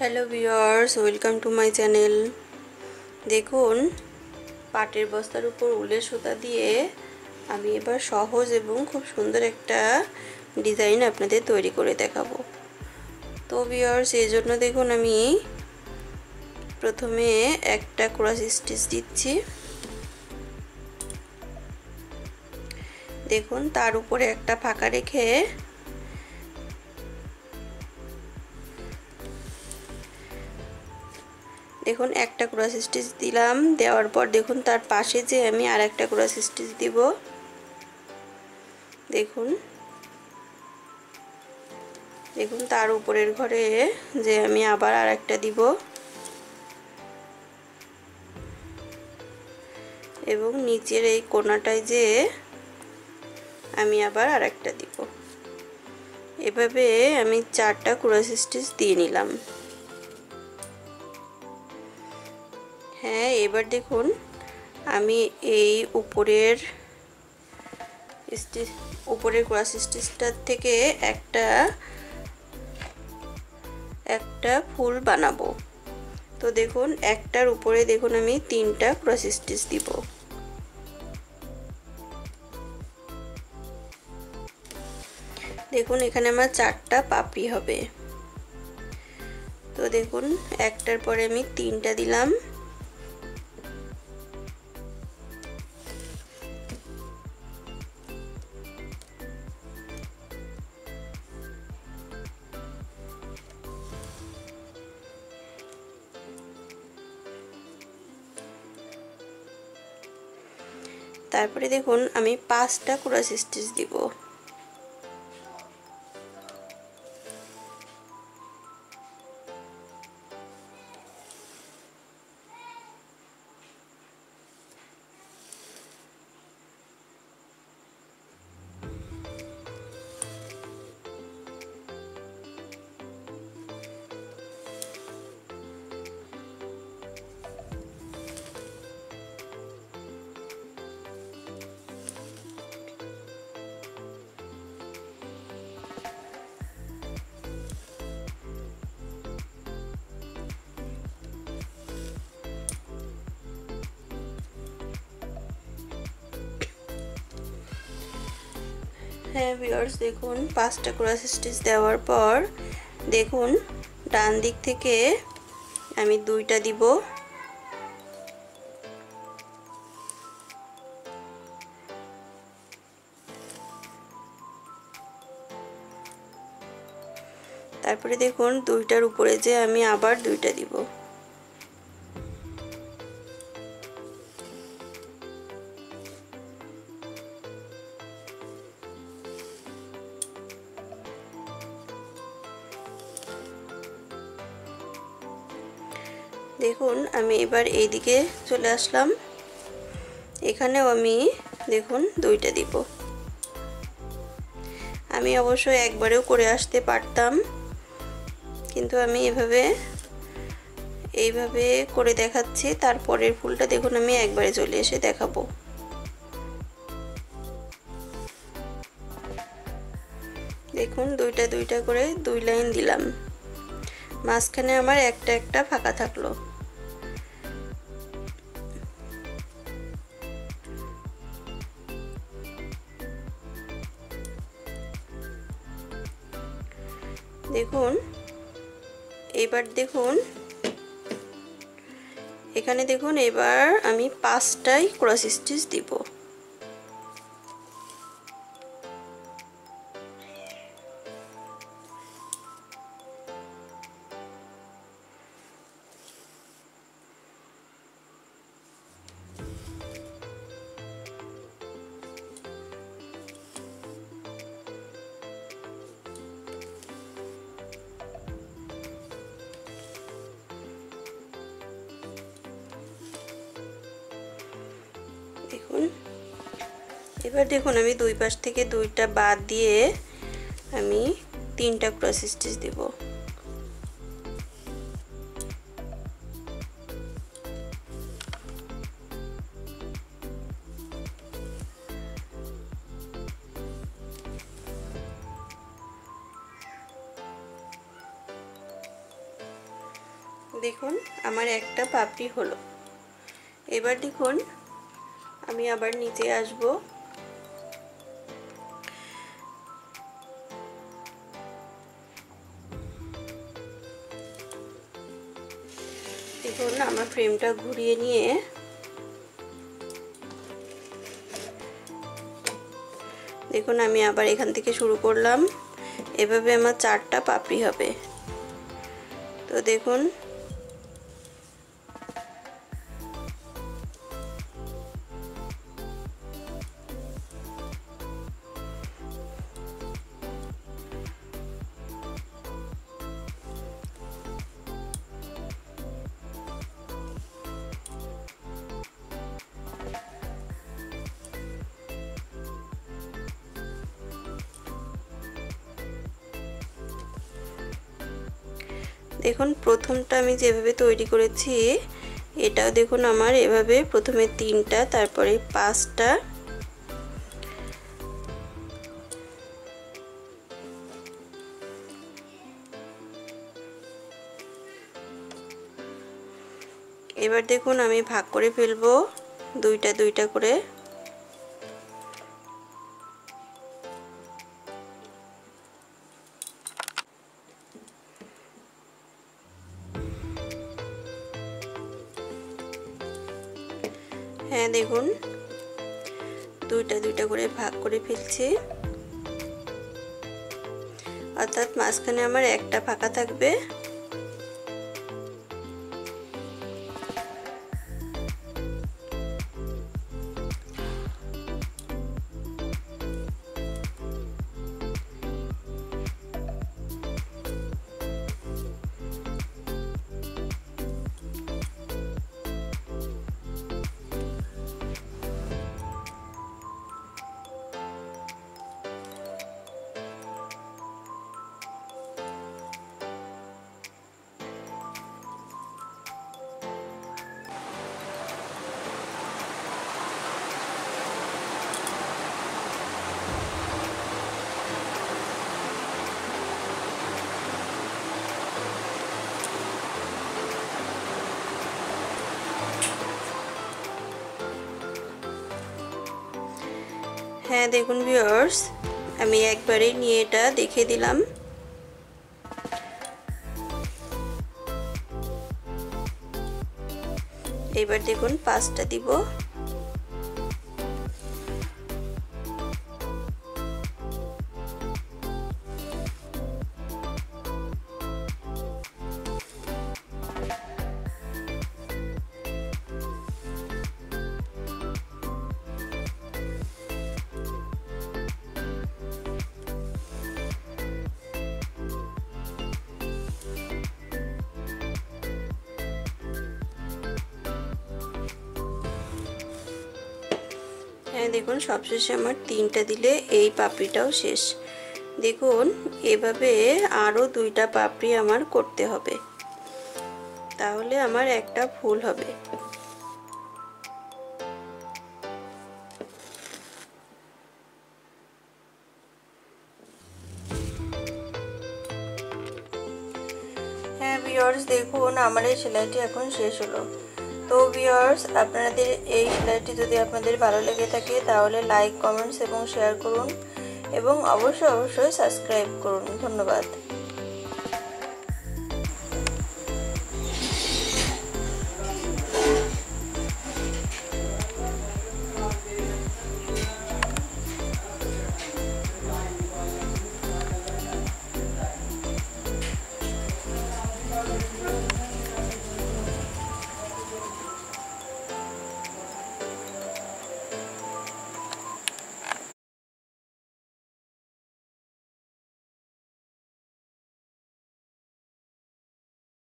Hello viewers, welcome to my channel. দেখুন, পাটের বস্তার উপর উলের সুতা দিয়ে আমি এবার সহজ এবং খুব সুন্দর একটা ডিজাইন আপনাদের তৈরি করে দেখাবো। তো ভিউয়ার্স, এই জন্য দেখুন আমি প্রথমে একটা ক্রস স্টিচ দিচ্ছি। দেখুন, তার উপরে একটা ফাঁকা রেখে দেখুন একটা ক্রস স্টিচ দিলাম। দেওয়ার পর দেখুন তার পাশে যে আমি আর একটা ক্রস স্টিচ দিব। দেখুন দেখুন তার উপরের ঘরে যে আমি আবার আর একটা দিব এবং নিচের এই কোণাটায় যে আমি আবার আর একটা দিব। এভাবে আমি 4টা ক্রস স্টিচ দিয়ে নিলাম। হ্যাঁ, এবার দেখুন আমি এই উপরের ক্রস স্টিচটার থেকে একটা ফুল বানাবো। তো দেখুন একটার উপরে দেখুন আমি 3টা ক্রস স্টিচ দিব। দেখুন এখানে আমার 4টা পাপড়ি হবে। তো দেখুন একটার পরে আমি 3টা দিলাম। তারপরে দেখুন আমি 5টা ক্রস স্টিচ দিব। হ্যাঁ ভিউয়ার্স, দেখুন 5টা ক্রস স্টিচ দেওয়ার পর দেখুন ডান দিক থেকে আমি 2টা দিব। তারপরে দেখুন 2টার উপরে যে আমি আবার 2টা দিব। দেখুন আমি এবার এইদিকে চলে আসলাম। এখানেও আমি দেখুন 2টা দিব। আমি অবশ্যই একবারেও করে আসতে পারতাম, কিন্তু আমি এইভাবে করে দেখাচ্ছি। তারপরের ফুলটা দেখুন আমি একবারে চলে এসে দেখাবো। দেখুন 2টা করে 2 লাইন দিলাম, মাঝখানে আমার একটা ফাঁকা থাকলো। দেখুন এবার দেখুন এখানে দেখুন এবার আমি 5টাই ক্রস স্টিচ দিব। দেখুন এবার দেখুন আমি 2 পাশ থেকে 2টা বাদ দিয়ে আমি 3টা ক্রস স্টিচ দেব। দেখুন আমার একটা পাপড়ি হলো। এবার দেখুন আমি আবার নিচে আসব। দেখুন আমার ফ্রেমটা ঘুরিয়ে নিয়ে দেখুন আমি আবার এখান থেকে শুরু করলাম। এভাবে আমার 4টা পাপড়ি হবে। তো দেখুন দেখুন প্রথমটা আমি যেভাবে তৈরি করেছি এটাও দেখুন আমার এভাবে প্রথমে 3টা তারপরে 5টা এবার দেখুন আমি ভাগ করে ফেলবো 2টা 2টা করে। হ্যাঁ দেখুন 2টা 2টা করে ভাগ করে ফেলছি, অর্থাৎ মাঝখানে আমার একটা ফাঁকা থাকবে। হ্যাঁ দেখুন ভিউয়ার্স আমি একবারে নিয়ে এটা দেখিয়ে দিলাম। এবার দেখুন 5টা দিব। হ্যাঁ দেখুন সবশেষে আমার 3টা দিলে এই পাপড়িটাও শেষ। দেখুন এভাবে আরও 2টা পাপড়ি আমার করতে হবে, তাহলে আমার একটা ফুল হবে। হ্যাঁ ভিউয়ার্স দেখুন আমার এই সেলাইটি এখন শেষ হলো। তো ভিউয়ার্স আপনাদের এই সেলাইটি যদি আপনাদের ভালো লেগে থাকে তাহলে লাইক কমেন্টস এবং শেয়ার করুন এবং অবশ্যই সাবস্ক্রাইব করুন। ধন্যবাদ।